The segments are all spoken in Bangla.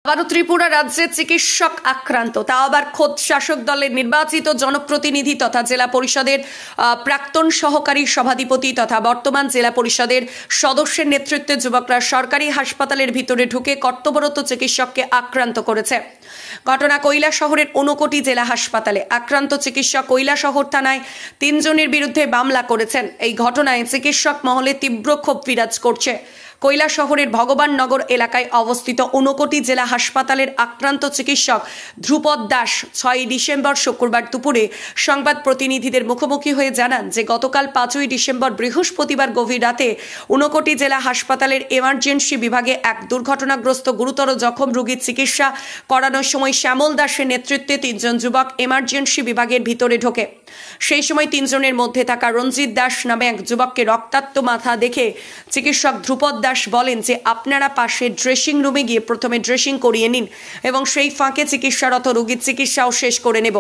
আবারও ত্রিপুরা রাজ্যে চিকিৎসক আক্রান্ত, তা আবার খোদ শাসক দলের নির্বাচিত জনপ্রতিনিধি তথা জেলা পরিষদের প্রাক্তন সহকারী সভাধিপতি তথা বর্তমান জেলা পরিষদের সদস্যের নেতৃত্বে যুবকরা সরকারি হাসপাতালের ভিতরে ঢুকে কর্তব্যরত চিকিৎসককে আক্রান্ত করেছে। ঘটনা কৈলাসহরের ঊনকোটি জেলা হাসপাতালে। আক্রান্ত চিকিৎসক কৈলাসহর থানায় 3 জনের বিরুদ্ধে মামলা করেছেন। এই ঘটনায় চিকিৎসক মহলে তীব্র ক্ষোভ বিরাজ করছে। কৈলাসহরের ভগবাননগর এলাকায় অবস্থিত ঊনকোটি জেলা হাসপাতালের আক্রান্ত চিকিৎসক ধ্রুপদ দাস 6 ডিসেম্বর শুক্রবার দুপুরে সংবাদ প্রতিনিধিদের মুখোমুখি হয়ে জানান যে গতকাল 5ই ডিসেম্বর বৃহস্পতিবার গভীর রাতে ঊনকোটি জেলা হাসপাতালের এমার্জেন্সি বিভাগে এক দুর্ঘটনাগ্রস্ত গুরুতর জখম রোগীর চিকিৎসা করানোর সময় শ্যামল দাসের নেতৃত্বে 3 জন যুবক এমার্জেন্সি বিভাগের ভিতরে ঢোকে। সেই সময় 3 জনের মধ্যে থাকা রঞ্জিত দাস নামে এক যুবককে রক্তাক্ত মাথা দেখে চিকিৎসক ধ্রুপদ দাস বলেন যে আপনারা পাশে ড্রেসিং রুমে গিয়ে প্রথমে ড্রেসিং করিয়ে নিন এবং সেই ফাঁকে চিকিৎসারত রোগীর চিকিৎসাও শেষ করে নেব।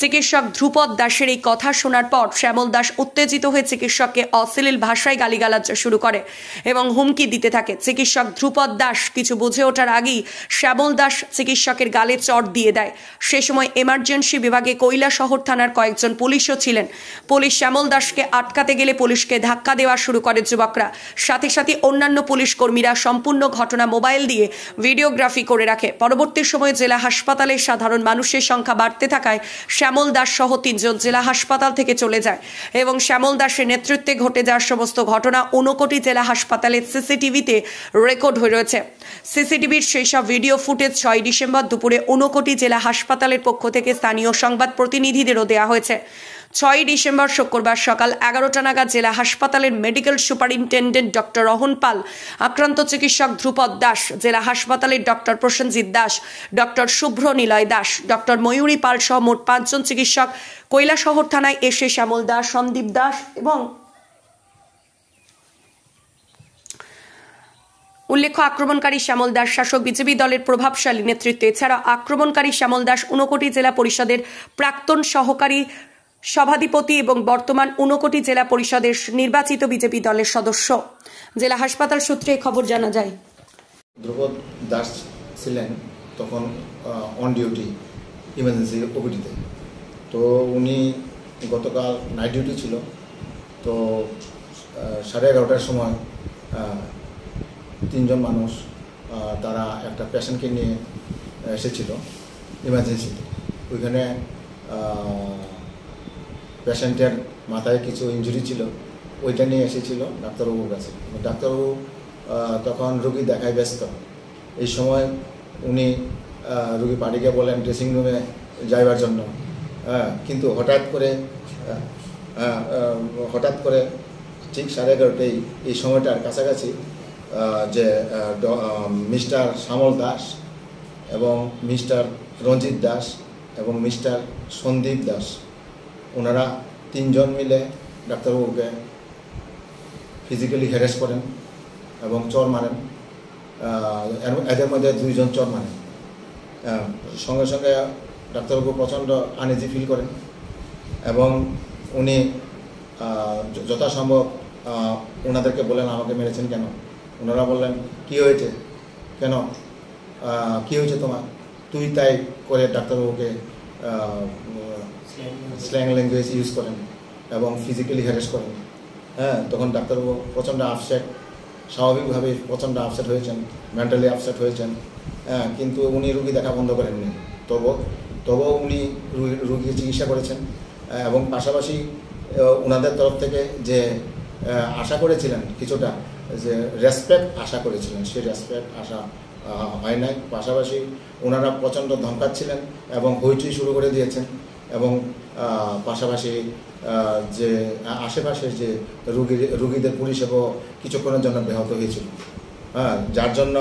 চিকিৎসক ধ্রুপদ দাসের এই কথা শোনার পর শ্যামল দাস উত্তেজিত হয়ে চিকিৎসককে অশ্লীল ভাষায় গালিগালাজ শুরু করে এবং হুমকি দিতে থাকে। চিকিৎসক ধ্রুপদ দাস কিছু বুঝে ওঠার আগেই শ্যামল দাস চিকিৎসকের গালে চড় দিয়ে দেয়। সে সময় এমার্জেন্সি বিভাগে কৈলাসহর থানার কয়েকজন পুলিশও ছিলেন। পুলিশ শ্যামল দাসকে আটকাতে গেলে পুলিশকে ধাক্কা দেওয়া শুরু করে যুবকরা। সাথে সাথে অন্যান্য পুলিশ কর্মীরা সম্পূর্ণ ঘটনা মোবাইল দিয়ে ভিডিওগ্রাফি করে রাখে। পরবর্তী সময়ে জেলা হাসপাতালে সাধারণ মানুষের সংখ্যা বাড়তে থাকায় শ্যামল দাস সহ 3 জন জেলা হাসপাতাল থেকে চলে যায় এবং শ্যামল দাসের নেতৃত্বে ঘটে যাওয়ার সমস্ত ঘটনা ঊনকোটি জেলা হাসপাতালের সিসিটিভিতে রেকর্ড হয়ে রয়েছে। সিসিটিভির সেই সব ভিডিও ফুটেজ 6 ডিসেম্বর দুপুরে ঊনকোটি জেলা হাসপাতালের পক্ষ থেকে স্থানীয় সংবাদ প্রতিনিধিদেরও দেওয়া হয়েছে। 6 ডিসেম্বর শুক্রবার সকাল 11টা নাগাদ জেলা হাসপাতালের মেডিকেল সুপারিনটেন্ডেন্ট ডক্টর রহন পাল, আক্রান্ত চিকিৎসক ধ্রুপদ দাস, জেলা হাসপাতালের ডক্টর প্রসেনজিৎ দাস, ডক্টর শুভ্র নিলয় দাস, ডক্টর ময়ূরী পাল সহ মোট 5 জন চিকিৎসক কৈলাসহর থানায় এসে শ্যামল দাস, সন্দীপ দাস এবং উল্লেখ্য আক্রমণকারী শ্যামল দাস শাসক বিজেপি দলের প্রভাবশালী নেতৃত্বে। এছাড়া আক্রমণকারী শ্যামল দাস ঊনকোটি জেলা পরিষদের প্রাক্তন সহকারী সভাধিপতি এবং বর্তমান ঊনকোটি জেলা পরিষদের নির্বাচিত বিজেপি দলের সদস্য। জেলা হাসপাতাল সূত্রে খবর জানা যায়। ধ্রুপদ দাস ছিলেন তখন অন ডিউটি ইমার্জেন্সি ওপিডিতে। তো উনি গতকাল নাইট ডিউটি ছিল। তো 11:30টার সময় 3 জন মানুষ তারা একটা পেশেন্টকে নিয়ে এসেছিল ইমার্জেন্সিতে। ওইখানে পেশেন্টের মাথায় কিছু ইনজুরি ছিল, ওইটা নিয়ে এসেছিল ডাক্তারবাবুর কাছে। ডাক্তারবাবু তখন রুগী দেখায় ব্যস্ত। এই সময় উনি রুগী পার্টিকে বলেন ড্রেসিং রুমে যাইবার জন্য, কিন্তু হঠাৎ করে ঠিক 11:30টায় এই সময়টার কাছাকাছি যে মিস্টার শ্যামল দাস এবং মিস্টার রঞ্জিত দাস এবং মিস্টার সন্দীপ দাস, ওনারা 3 জন মিলে ডাক্তারবাবুকে ফিজিক্যালি হ্যারাস করেন এবং চর মারেন। এদের মধ্যে 2 জন চর মারেন। সঙ্গে সঙ্গে ডাক্তারবাবু প্রচণ্ড আনইজি ফিল করেন এবং উনি যথাসম্ভব ওনাদেরকে বলেন আমাকে মেরেছেন কেন। ওনারা বললেন কি হয়েছে, কেন কি হয়েছে তোমার, তুই তাই করে ডাক্তারবাবুকে স্ল্যাং ল্যাঙ্গুয়েজ ইউজ করেন এবং ফিজিক্যালি হ্যারাস করেন। তখন ডাক্তারবাবু প্রচণ্ড আপসেট, স্বাভাবিকভাবেই প্রচণ্ড আপসেট হয়েছেন, মেন্টালি আপসেট হয়েছেন। কিন্তু উনি রুগী দেখা বন্ধ করেননি। তবুও উনি রুগীকে চিকিৎসা করেছেন এবং পাশাপাশি ওনাদের তরফ থেকে যে আশা করেছিলেন কিছুটা যে রেসপেক্ট আশা করেছিলেন, সেই রেসপেক্ট আশা হয় নাই। পাশাপাশি ওনারা প্রচণ্ড ধমকাচ্ছিলেন এবং হইচই শুরু করে দিয়েছেন এবং পাশাপাশি যে আশেপাশের যে রুগীদের পরিষেবা কিছুক্ষণের জন্য ব্যাহত হয়েছিল। যার জন্য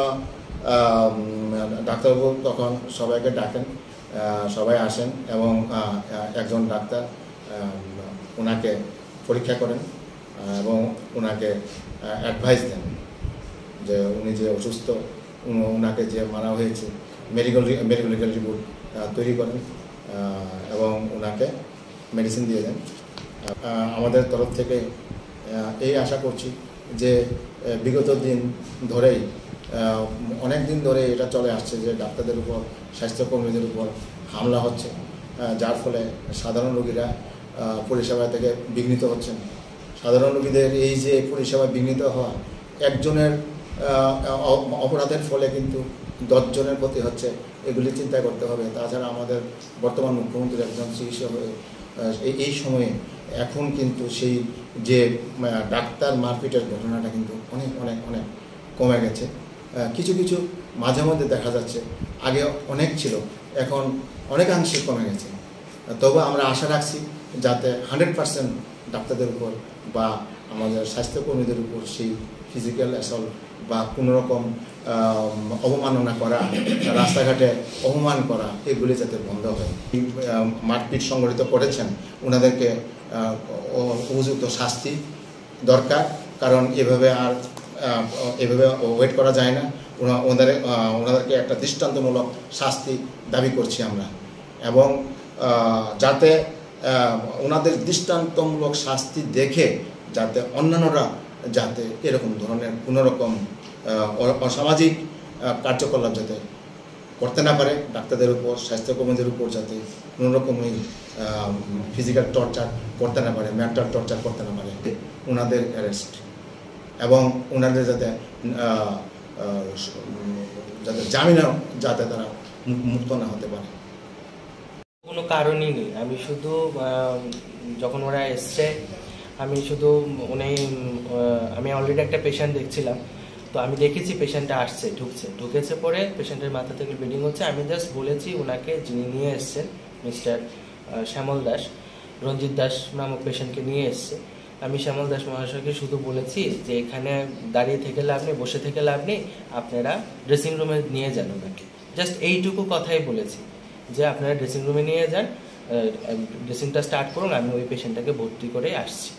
ডাক্তারবাবু তখন সবাইকে ডাকেন, সবাই আসেন এবং একজন ডাক্তার ওনাকে পরীক্ষা করেন এবং ওনাকে অ্যাডভাইস দেন যে উনি যে অসুস্থ, ওনাকে যে মারা হয়েছে মেডিকেল রিপোর্ট তৈরি করেন এবং ওনাকে মেডিসিন দিয়ে দেন। আমাদের তরফ থেকে এই আশা করছি যে বিগত দিন ধরেই অনেক দিন ধরে এটা চলে আসছে যে ডাক্তারদের উপর, স্বাস্থ্যকর্মীদের উপর হামলা হচ্ছে, যার ফলে সাধারণ রোগীরা পরিষেবা থেকে বিঘ্নিত হচ্ছেন। সাধারণ রোগীদের এই যে পরিষেবা বিঘ্নিত হওয়া, একজনের অপরাধের ফলে কিন্তু 10 জনের ক্ষতি হচ্ছে, এগুলি চিন্তা করতে হবে। তাছাড়া আমাদের বর্তমান মুখ্যমন্ত্রীর একজন চিকিৎসক হয়ে এই সময়ে এখন কিন্তু সেই যে ডাক্তার মারপিটের ঘটনাটা কিন্তু অনেক অনেক অনেক কমে গেছে। কিছু কিছু মাঝে মধ্যে দেখা যাচ্ছে, আগে অনেক ছিল, এখন অনেকাংশে কমে গেছে। তবে আমরা আশা রাখছি যাতে 100% ডাক্তারদের উপর বা আমাদের স্বাস্থ্যকর্মীদের উপর সেই ফিজিক্যাল অ্যাসল্ট বা কোনোরকম অবমাননা করা, রাস্তাঘাটে অপমান করা, এগুলি যাতে বন্ধ হয়। মারপিট সংগঠিত করেছেন ওনাদেরকে উপযুক্ত শাস্তি দরকার, কারণ এভাবে ওয়েট করা যায় না। ওনাদেরকে একটা দৃষ্টান্তমূলক শাস্তি দাবি করছি আমরা, এবং যাতে ওনাদের দৃষ্টান্তমূলক শাস্তি দেখে যাতে অন্যান্যরা যাতে এরকম ধরনের কোনোরকম অসামাজিক কার্যকলাপ যাতে করতে না পারে, ডাক্তারদের উপর, স্বাস্থ্যকর্মীদের উপর যাতে কোনোরকমই ফিজিক্যাল টর্চার করতে না পারে, মেন্টাল টর্চার করতে না পারে, ওনাদের অ্যারেস্ট এবং ওনাদের যাতে জামিনে যাতে তারা মুক্ত না হতে পারে। কোনো কারণই নেই, আমি শুধু যখন ওরা এসছে আমি শুধু আমি অলরেডি একটা পেশেন্ট দেখছিলাম, তো আমি দেখেছি পেশেন্টটা আসছে, ঢুকেছে পরে পেশেন্টের মাথা থেকে ব্লিডিং হচ্ছে। আমি জাস্ট বলেছি ওনাকে, যিনি নিয়ে এসছেন মিস্টার শ্যামল দাস, রঞ্জিত দাস নামক পেশেন্টকে নিয়ে এসছে, আমি শ্যামল দাস মহাশয়কে শুধু বলেছি যে এখানে দাঁড়িয়ে থেকে লাভ নেই, বসে থেকে লাভ নেই, আপনারা ড্রেসিং রুমে নিয়ে যান ওনাকে। জাস্ট এইটুকু কথাই বলেছি যে আপনারা ড্রেসিং রুমে নিয়ে যান, ড্রেসিংটা স্টার্ট করুন, আমি ওই পেশেন্টটাকে ভর্তি করে আসছি।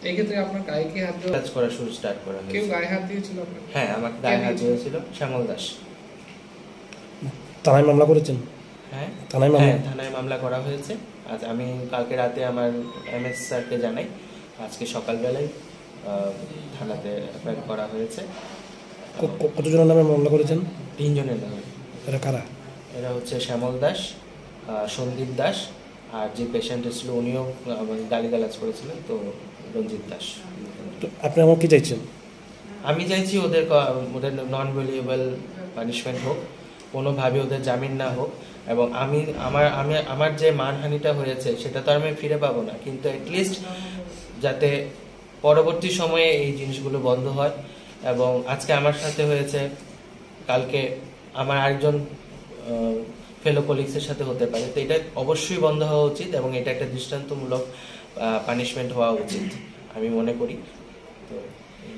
এই ক্ষেত্রে আপনার গায়ে কি হাত দেওয়া করা শুরু স্টার্ট করা হয়েছে। কেউ গায়ে হাত দিয়েছিল আপনার? হ্যাঁ, আমার গায়ে হাত দিয়েছিল শ্যামল দাস। থানায় মামলা করেছেন? হ্যাঁ, থানায় মামলা করা হয়েছে। আজ আমি কালকে রাতে আমার এমএস স্যারকে জানাই, আজকে সকালবেলায় থানাতে এফআইআর করা হয়েছে। কতজনের নামে মামলা করেছেন? 3 জনের নামে। এরা কারা? এরা হচ্ছে শ্যামল দাস, সন্দীপ দাস, আর যে পেশেন্ট ছিল উনিও গালিগালাজ করেছিলেন, তো রঞ্জিত দাস। তো আপনি আমার কি চাইছেন? আমি চাইছি ওদের নন ভ্যালুয়েবল পানিশমেন্ট হোক, কোনোভাবে ওদের জামিন না হোক, এবং আমার যে মানহানিটা হয়েছে সেটা তো আমি ফিরে পাবো না, কিন্তু অ্যাটলিস্ট যাতে পরবর্তী সময়ে এই জিনিসগুলো বন্ধ হয়। এবং আজকে আমার সাথে হয়েছে, কালকে আমার আরেকজন ফেলো কলিগসের সাথে হতে পারে, তো এটা অবশ্যই বন্ধ হওয়া উচিত এবং এটা একটা দৃষ্টান্তমূলক পানিশমেন্ট হওয়া উচিত আমি মনে করি। তো এই